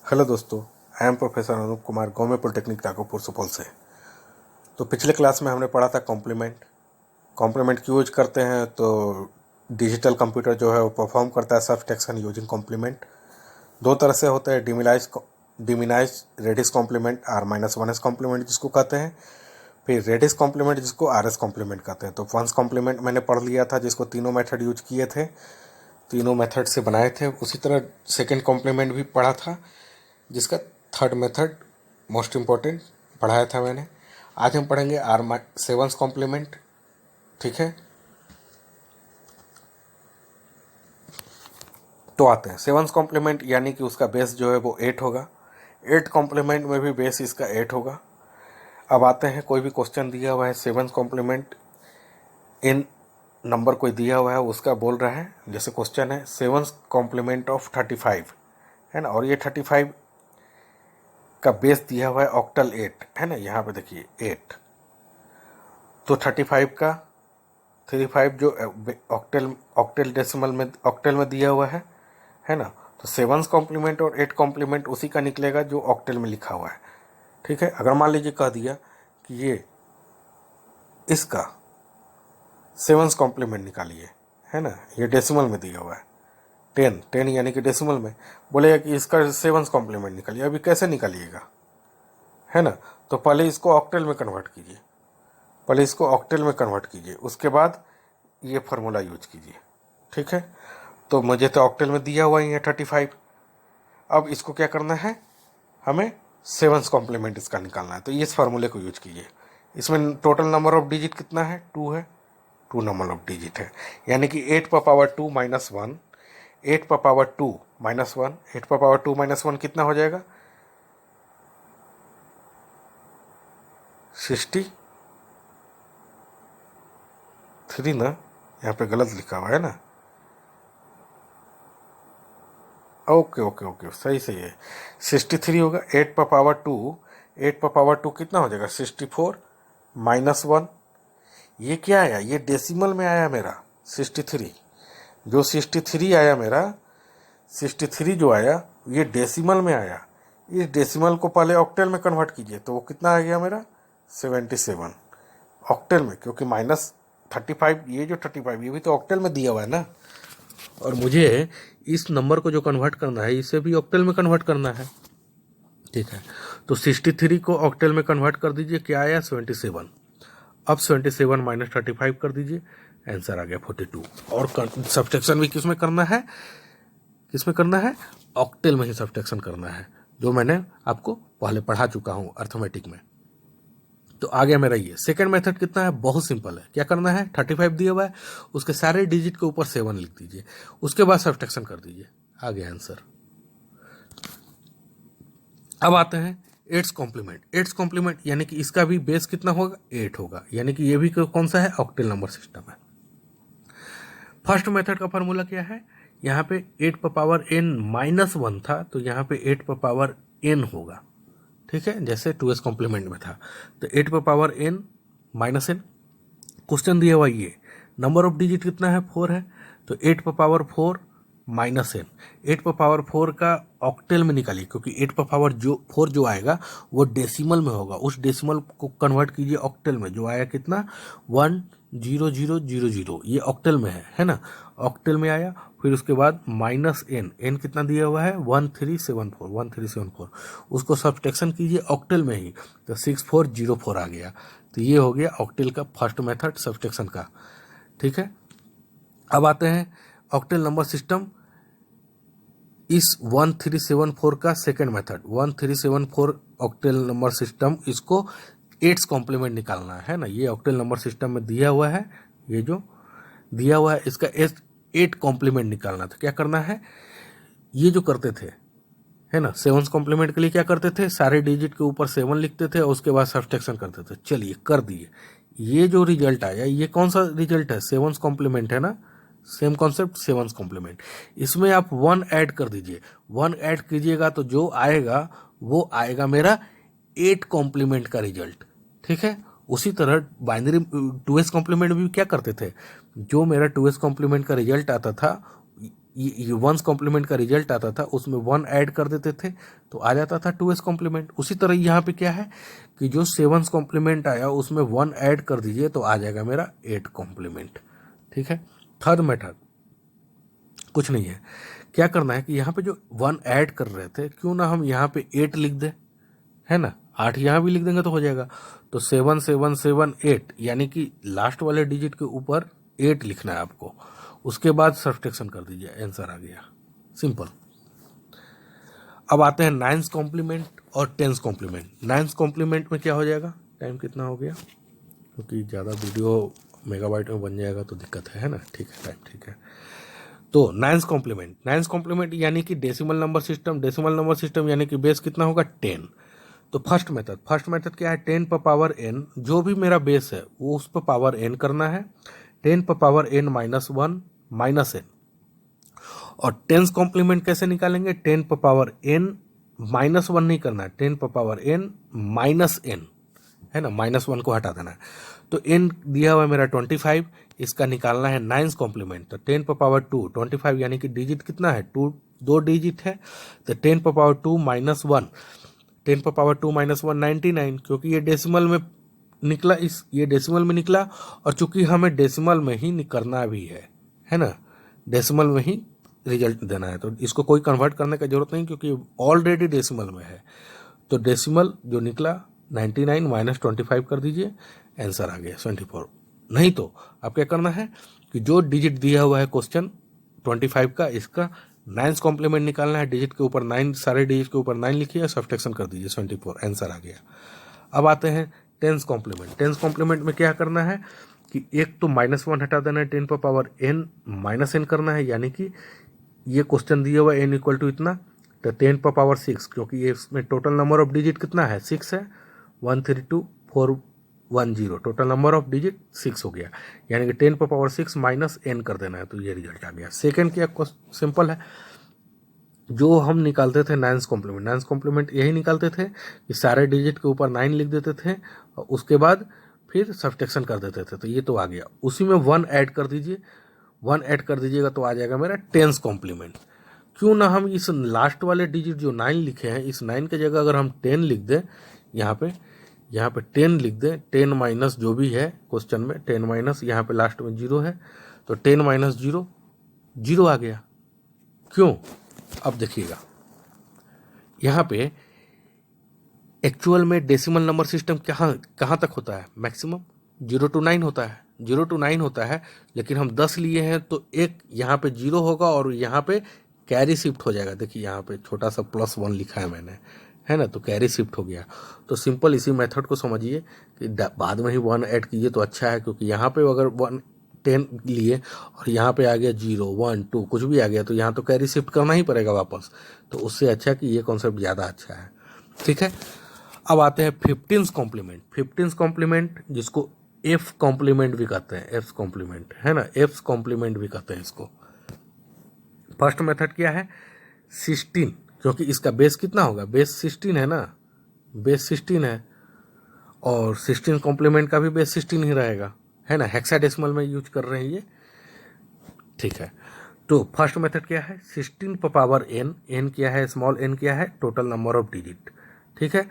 Hello दोस्तों, I am professor Anoop Kumar, government polytechnic Raghopur Supaul से। तो पिछले क्लास में हमने पढ़ा था कॉम्प्लीमेंट क्यों यूज करते हैं। तो डिजिटल कंप्यूटर जो है वो परफॉर्म करता है सब्सट्रैक्शन यूजिंग कॉम्प्लीमेंट। दो तरह से होते हैं, डिमिनाइज रेडिस कॉम्प्लीमेंट R-1s कॉम्प्लीमेंट जिसको कहते हैं, फिर रेडिस कॉम्प्लीमेंट जिसको RS कॉम्प्लीमेंट कहते हैं। तो वंस कॉम्प्लीमेंट मैंने पढ़ लिया था, जिसको तीनों मेथड यूज किए थे, तीनों मेथड से बनाए थे। उसी तरह सेकेंड कॉम्प्लीमेंट भी पढ़ा था, जिसका थर्ड मेथड मोस्ट इम्पॉर्टेंट पढ़ाया था मैंने। आज हम पढ़ेंगे R-7 कॉम्प्लीमेंट। ठीक है, तो आते हैं 7 कॉम्प्लीमेंट, यानी कि उसका बेस जो है वो 8 होगा। 8 कॉम्प्लीमेंट में भी बेस इसका 8 होगा। अब आते हैं, कोई भी क्वेश्चन दिया हुआ है 7 कॉम्प्लीमेंट इन नंबर कोई दिया हुआ है, उसका बोल रहा है। जैसे क्वेश्चन है 7 कॉम्प्लीमेंट ऑफ 35 है ना, और ये 35 का बेस दिया हुआ है ऑक्टल 8 है ना। यहाँ पे देखिए 8, तो 35 का 35 जो ऑक्टेल डेसिमल में दिया हुआ है ना। तो 7 कॉम्प्लीमेंट और 8 कॉम्प्लीमेंट उसी का निकलेगा जो ऑक्टेल में लिखा हुआ है। ठीक है, अगर मान लीजिए कह दिया कि ये इसका 7 कॉम्प्लीमेंट निकालिए, है ना, ये डेसिमल में दिया हुआ है 10 यानी कि डेसिमल में बोलेगा कि इसका 7 कॉम्प्लीमेंट निकालिए। अभी कैसे निकालिएगा, है ना। तो पहले इसको ऑक्टेल में कन्वर्ट कीजिए, उसके बाद ये फार्मूला यूज कीजिए। ठीक है, तो मुझे तो ऑक्टेल में दिया हुआ ही है 35। अब इसको क्या करना है, हमें 7 कॉम्प्लीमेंट इसका निकालना है। तो इस फार्मूले को यूज कीजिए। इसमें टोटल नंबर ऑफ डिजिट कितना है, 2 है, 2 नंबर ऑफ डिजिट है, यानी कि 8 पर पावर 2 माइनस 1, 8 पर पावर 2 माइनस 1, 8 पर पावर 2 माइनस 1 कितना हो जाएगा, 63 ना। यहाँ पे गलत लिखा हुआ है ना। ओके ओके ओके, सही है, 63 होगा। 8 पर पावर 2, 8 पर पावर 2 कितना हो जाएगा, 64 माइनस 1। ये क्या आया, ये डेसिमल में आया मेरा 63। जो 63 आया मेरा, 63 जो आया ये डेसिमल में आया। इस डेसिमल को पहले ऑक्टेल में कन्वर्ट कीजिए, तो वो कितना आ गया मेरा, 77 ऑक्टेल में, क्योंकि माइनस 35, ये जो 35 ये भी तो ऑक्टेल में दिया हुआ है ना। और मुझे इस नंबर को जो कन्वर्ट करना है, इसे भी ऑक्टेल में कन्वर्ट करना है। ठीक है, तो 63 को ऑक्टेल में कन्वर्ट कर दीजिए, क्या आया, 77। अब 77 माइनस 35 कर दीजिए, आंसर आ गया 42। और सब्ट्रैक्शन भी किस में करना है, ऑक्टेल में ही सब्ट्रैक्शन करना है, जो मैंने आपको पहले पढ़ा चुका हूँ अर्थमेटिक में। तो आ गया मेरा ये। सेकंड मेथड कितना है, बहुत सिंपल है। क्या करना है, 35 दिया हुआ है, उसके सारे डिजिट के ऊपर 7 लिख दीजिए, उसके बाद सब्ट्रैक्शन कर दीजिए, आ गया आंसर। अब आते हैं 8 कॉम्प्लीमेंट, यानी कि इसका भी बेस कितना होगा, 8 होगा, यानी कि ये भी कौन सा है, ऑक्टेल नंबर सिस्टम है। फर्स्ट मेथड का फॉर्मूला क्या है, यहाँ पे 8 पर पावर n माइनस 1 था, तो यहाँ पे 8 पर पावर n होगा। ठीक है, जैसे 2s कॉम्प्लीमेंट में था, तो 8 पर power n minus n। Question दिया हुआ ये नंबर ऑफ डिजिट कितना है, 4 है, तो 8 पर पावर 4 माइनस n। 8 पर पावर 4 का ऑक्टेल में निकालिए, क्योंकि 8 पर पावर 4 जो आएगा वो डेसिमल में होगा। उस डेसिमल को कन्वर्ट कीजिए ऑक्टेल में, जो आया कितना, 10000, ये ऑक्टेल में है ना, ऑक्टेल में आया। फिर उसके बाद माइनस n कितना दिया हुआ है, 1374, उसको सब्ट्रैक्शन कीजिए ऑक्टेल में ही, तो 6404 आ गया। तो ये हो गया ऑक्टेल का फर्स्ट मेथड सब्ट्रैक्शन का। ठीक है, अब आते हैं ऑक्टेल नंबर सिस्टम, इस 1374 का second method, 1374 octal number system, इसको 8 कॉम्प्लीमेंट निकालना है ना। ये ऑक्टेल नंबर सिस्टम में दिया हुआ है, ये जो दिया हुआ है इसका 8 कॉम्प्लीमेंट निकालना था। क्या करना है, ये जो करते थे, है ना, 7 कॉम्प्लीमेंट के लिए क्या करते थे, सारे डिजिट के ऊपर 7 लिखते थे और उसके बाद सब्ट्रैक्शन करते थे। चलिए कर दिए, ये जो रिजल्ट आया ये कौन सा रिजल्ट है, 7 कॉम्प्लीमेंट है ना, सेम कॉन्सेप्ट 7 कॉम्प्लीमेंट। इसमें आप 1 ऐड कर दीजिए, 1 ऐड कीजिएगा तो जो आएगा वो आएगा मेरा 8 कॉम्प्लीमेंट का रिजल्ट। ठीक है, उसी तरह बाइनरी 2s कॉम्प्लीमेंट भी क्या करते थे, जो मेरा 2s कॉम्प्लीमेंट का रिजल्ट आता था ये वंस कॉम्प्लीमेंट का रिजल्ट आता था, उसमें 1 ऐड कर देते थे तो आ जाता था 2s कॉम्प्लीमेंट। उसी तरह यहाँ पे क्या है कि जो 7s कॉम्प्लीमेंट आया उसमें 1 ऐड कर दीजिए तो आ जाएगा मेरा 8 कॉम्प्लीमेंट। ठीक है। थर्ड मेथड कुछ नहीं है, क्या करना है कि यहाँ पे जो 1 ऐड कर रहे थे, क्यों ना हम यहाँ पे 8 लिख दें, है ना, 8 यहाँ भी लिख देंगे तो हो जाएगा। तो 7 7 7 8, यानी कि लास्ट वाले डिजिट के ऊपर 8 लिखना है आपको, उसके बाद सब्ट्रैक्शन कर दीजिए, आंसर आ गया, सिंपल। अब आते हैं 9th कॉम्प्लीमेंट और 10th कॉम्प्लीमेंट। 9th कॉम्प्लीमेंट में क्या हो जाएगा, टाइम कितना हो गया, क्योंकि ज़्यादा वीडियो मेगाबाइट में बन जाएगा तो दिक्कत है ना। ठीक है, टाइम ठीक है। तो 9th कॉम्प्लीमेंट, 9th कॉम्प्लीमेंट यानी कि decimal number system, decimal number system यानी कि बेस कितना होगा 10। तो फर्स्ट मेथड क्या है, 10 पर पावर n, जो भी मेरा बेस है वो उस पर पावर n करना है, 10 पर power n minus 1 minus n। और 10th कॉम्प्लीमेंट कैसे निकालेंगे, 10 पर पावर n माइनस 1 नहीं करना है, 10 पर पावर n माइनस n, है ना, माइनस 1 को हटा देना है। तो n दिया हुआ है मेरा 25, इसका निकालना है 9th कॉम्प्लीमेंट। तो 10 पर पावर 2 25, यानी कि डिजिट कितना है 2, 2 डिजिट है, तो 10 पर पावर 2 माइनस 1, 10 पर पावर 2 माइनस 1 99, क्योंकि ये डेसिमल में निकला, ये डेसिमल में निकला, और चूंकि हमें डेसिमल में ही करना भी है ना, डेसिमल में ही रिजल्ट देना है, तो इसको कोई कन्वर्ट करने का जरूरत नहीं क्योंकि ऑलरेडी डेसिमल में है। तो डेसिमल जो निकला 99 माइनस 25 कर दीजिए, आंसर आ गया 24। नहीं तो आप क्या करना है कि जो डिजिट दिया हुआ है क्वेश्चन 25 का, इसका 9th कॉम्प्लीमेंट निकालना है, डिजिट के ऊपर 9, सारे डिजिट के ऊपर 9 लिखिए, सब्ट्रैक्शन कर दीजिए 24, आंसर आ गया। अब आते हैं 10th कॉम्प्लीमेंट। 10th कॉम्प्लीमेंट में क्या करना है कि एक तो -1 हटा देना है, 10 पर पावर n माइनस n करना है, यानी कि ये क्वेश्चन दिया हुआ n इक्वल टू इतना, तो 10 पर पावर 6, क्योंकि ये इसमें टोटल नंबर ऑफ डिजिट कितना है 6 है, 132410, टोटल नंबर ऑफ डिजिट 6 हो गया, यानी कि 10 पर पावर 6 माइनस n कर देना है, तो ये रिजल्ट आ गया। सेकेंड क्या सिंपल है, जो हम निकालते थे 9th कॉम्प्लीमेंट, 9th कॉम्प्लीमेंट यही निकालते थे कि सारे डिजिट के ऊपर 9 लिख देते थे और उसके बाद फिर सब्ट्रैक्शन कर देते थे, तो ये तो आ गया। उसी में 1 ऐड कर दीजिए, 1 ऐड कर दीजिएगा तो आ जाएगा मेरा 10th कॉम्प्लीमेंट। क्यों ना हम इस लास्ट वाले डिजिट जो 9 लिखे हैं, इस 9 की जगह अगर हम 10 लिख दें, यहाँ पे 10 लिख दें, 10 माइनस जो भी है क्वेश्चन में 10 माइनस, यहाँ पे लास्ट में 0 है, तो 10 माइनस 0 0 आ गया। क्यों, अब देखिएगा यहाँ पे एक्चुअल में डेसिमल नंबर सिस्टम कहाँ तक होता है, मैक्सिमम 0 to 9 होता है, 0 to 9 होता है, लेकिन हम 10 लिए हैं तो एक यहाँ पे 0 होगा और यहाँ पे कैरी शिफ्ट हो जाएगा। देखिए यहाँ पे छोटा सा +1 लिखा है मैंने, है ना, तो कैरी शिफ्ट हो गया। तो सिंपल इसी मेथड को समझिए कि बाद में ही 1 ऐड कीजिए तो अच्छा है, क्योंकि यहाँ पे अगर 10 लिए और यहाँ पे आ गया 0 1 2 कुछ भी आ गया तो यहाँ तो कैरी शिफ्ट करना ही पड़ेगा वापस, तो उससे अच्छा कि ये कॉन्सेप्ट ज़्यादा अच्छा है। ठीक है। अब आते हैं 15th कॉम्प्लीमेंट। 15th कॉम्प्लीमेंट जिसको f कॉम्प्लीमेंट भी कहते हैं, f कॉम्प्लीमेंट, है ना, f कॉम्प्लीमेंट भी कहते हैं इसको। फर्स्ट मेथड क्या है 16, क्योंकि इसका बेस कितना होगा, बेस 16 है ना, बेस 16 है, और 16 कॉम्प्लीमेंट का भी बेस 16 ही रहेगा, है ना, हेक्साडेसिमल में यूज कर रहे हैं ये। ठीक है, तो फर्स्ट मेथड क्या है 16 पर पावर n क्या है, स्मॉल n क्या है, टोटल नंबर ऑफ डिजिट। ठीक है,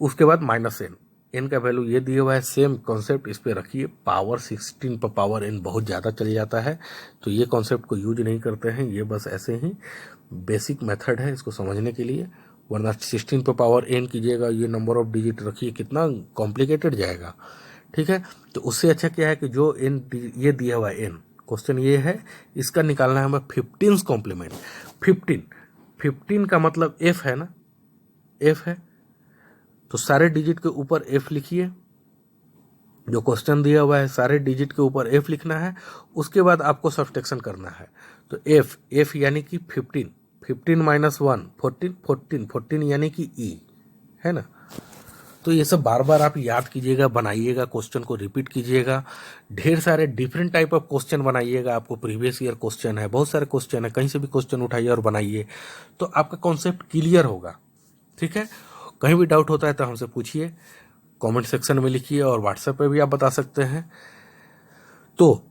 उसके बाद -n का वैल्यू ये दिया हुआ है, सेम कॉन्सेप्ट इस पे रखिए, पावर 16 पर पावर n बहुत ज़्यादा चल जाता है, तो ये कॉन्सेप्ट को यूज नहीं करते हैं, ये बस ऐसे ही बेसिक मेथड है इसको समझने के लिए, वरना 16 पर पावर n कीजिएगा, ये नंबर ऑफ डिजिट रखिए, कितना कॉम्प्लिकेटेड जाएगा। ठीक है, तो उससे अच्छा क्या है कि जो n ये दिया हुआ है n, क्वेश्चन ये है, इसका निकालना है हमें 15th कॉम्प्लीमेंट। 15 का मतलब f है ना, f है, तो सारे डिजिट के ऊपर f लिखिए, जो क्वेश्चन दिया हुआ है सारे डिजिट के ऊपर f लिखना है, उसके बाद आपको सब्ट्रैक्शन करना है। तो f यानी कि 15 माइनस 1 14 यानी कि e, है ना। तो ये सब बार बार आप याद कीजिएगा, बनाइएगा, क्वेश्चन को रिपीट कीजिएगा, ढेर सारे डिफरेंट टाइप ऑफ क्वेश्चन बनाइएगा। आपको प्रीवियस ईयर क्वेश्चन है, बहुत सारे क्वेश्चन है, कहीं से भी क्वेश्चन उठाइए और बनाइए, तो आपका कॉन्सेप्ट क्लियर होगा। ठीक है, कहीं भी डाउट होता है तो हमसे पूछिए, कमेंट सेक्शन में लिखिए, और व्हाट्सएप पे भी आप बता सकते हैं। तो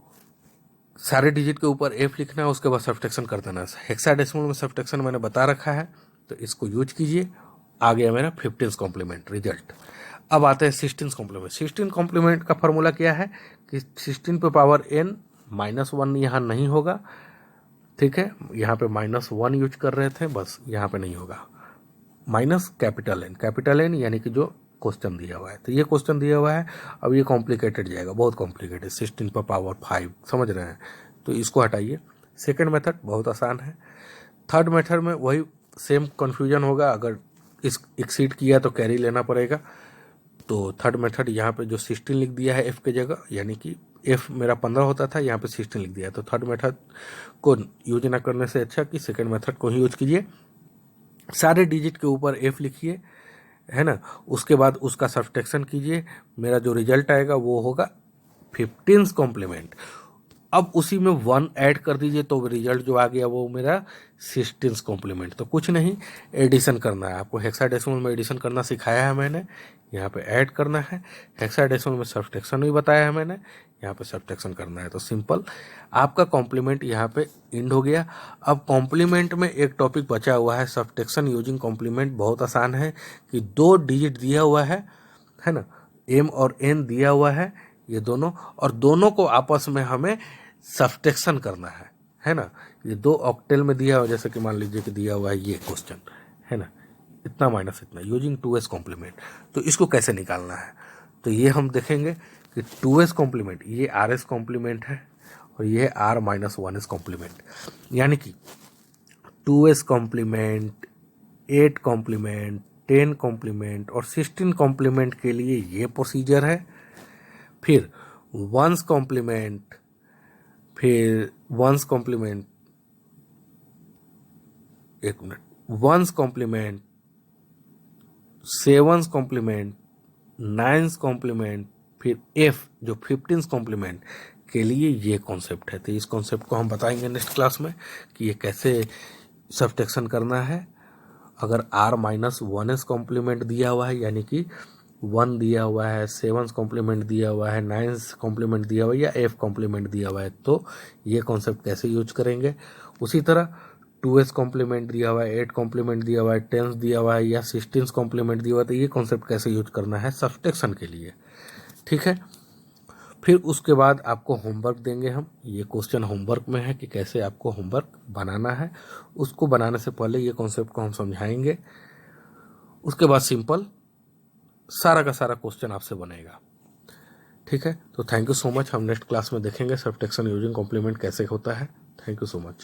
सारे डिजिट के ऊपर एफ लिखना है, उसके बाद सब्ट्रैक्शन कर देना है। हेक्साडेसिमल में सब्ट्रैक्शन मैंने बता रखा है, तो इसको यूज कीजिए। आ गया मेरा 15 कॉम्प्लीमेंट रिजल्ट। अब आते हैं 16 कॉम्प्लीमेंट। 16 कॉम्प्लीमेंट का फॉर्मूला क्या है कि 16 पे पावर n -1 यहाँ नहीं होगा, ठीक है। यहाँ पे -1 यूज कर रहे थे, बस यहाँ पे नहीं होगा। माइनस कैपिटल एन यानी कि जो क्वेश्चन दिया हुआ है, तो ये क्वेश्चन दिया हुआ है। अब ये कॉम्प्लिकेटेड जाएगा, बहुत कॉम्प्लिकेटेड, 16 पर पावर 5, समझ रहे हैं, तो इसको हटाइए। सेकेंड मेथड बहुत आसान है। थर्ड मेथड में वही सेम कन्फ्यूजन होगा, अगर इस एक्सीड किया तो कैरी लेना पड़ेगा। तो थर्ड मेथड यहाँ पे जो 16 लिख दिया है एफ के जगह, यानी कि एफ मेरा 15 होता था, यहाँ पे 16 लिख दिया है, तो थर्ड मेथड को यूज ना करने से अच्छा कि सेकेंड मेथड को ही यूज कीजिए। सारे डिजिट के ऊपर एफ लिखिए, है ना, उसके बाद उसका सब्ट्रैक्शन कीजिए। मेरा जो रिजल्ट आएगा वो होगा 15 कॉम्प्लीमेंट। अब उसी में 1 ऐड कर दीजिए, तो रिजल्ट जो आ गया वो मेरा 16 कॉम्प्लीमेंट। तो कुछ नहीं, एडिशन करना है आपको। हेक्साडेसिमल में एडिशन करना सिखाया है मैंने, यहाँ पे ऐड करना है। हेक्साडेसिमल में सब्ट्रैक्शन भी बताया है मैंने, यहाँ पे सब्ट्रैक्शन करना है। तो सिंपल, आपका कॉम्प्लीमेंट यहाँ पे एंड हो गया। अब कॉम्प्लीमेंट में एक टॉपिक बचा हुआ है, सब्ट्रैक्शन यूजिंग कॉम्प्लीमेंट। बहुत आसान है कि 2 डिजिट दिया हुआ है ना, m और n दिया हुआ है ये दोनों, और दोनों को आपस में हमें सब्ट्रैक्शन करना है ना। ये 2 ऑक्टेल में दिया हुआ, जैसे कि मान लीजिए कि दिया हुआ है ये क्वेश्चन, है ना, इतना माइनस इतना, यूजिंग 2s कॉम्प्लीमेंट। तो इसको कैसे निकालना है, तो ये हम देखेंगे कि 2s कॉम्प्लीमेंट, ये rs कॉम्प्लीमेंट है और ये r - 1s कॉम्प्लीमेंट, यानी कि 2s कॉम्प्लीमेंट, 8 कॉम्प्लीमेंट, 10 कॉम्प्लीमेंट और 16 कॉम्प्लीमेंट के लिए ये प्रोसीजर है। फिर 1s कॉम्प्लीमेंट, फिर 1s कॉम्प्लीमेंट, एक minute, 1s complement, 7s complement, 9s complement, फिर f जो 15 कॉम्प्लीमेंट के लिए ये कॉन्सेप्ट है। तो इस कॉन्सेप्ट को हम बताएंगे नेक्स्ट क्लास में कि ये कैसे सब्ट्रैक्शन करना है। अगर r - 1s कॉम्प्लीमेंट दिया हुआ है, यानी कि 1 दिया हुआ है, 7s कॉम्प्लीमेंट दिया हुआ है, 9s कॉम्प्लीमेंट दिया हुआ है या f कॉम्प्लीमेंट दिया हुआ है, तो ये कॉन्सेप्ट कैसे यूज करेंगे। उसी तरह 2s कॉम्प्लीमेंट दिया हुआ है, 8 कॉम्प्लीमेंट दिया हुआ है, 10 दिया हुआ है या 16 कॉम्प्लीमेंट दिया हुआ है, तो ये कॉन्सेप्ट कैसे यूज करना है सब्ट्रैक्शन के लिए, ठीक है। फिर उसके बाद आपको होमवर्क देंगे हम, ये क्वेश्चन होमवर्क में है कि कैसे आपको होमवर्क बनाना है। उसको बनाने से पहले ये कॉन्सेप्ट को हम समझाएंगे, उसके बाद सिंपल सारा का सारा क्वेश्चन आपसे बनेगा, ठीक है। तो थैंक यू सो मच, हम नेक्स्ट क्लास में देखेंगे सब्ट्रैक्शन यूजिंग कॉम्प्लीमेंट कैसे होता है। Thank you so much.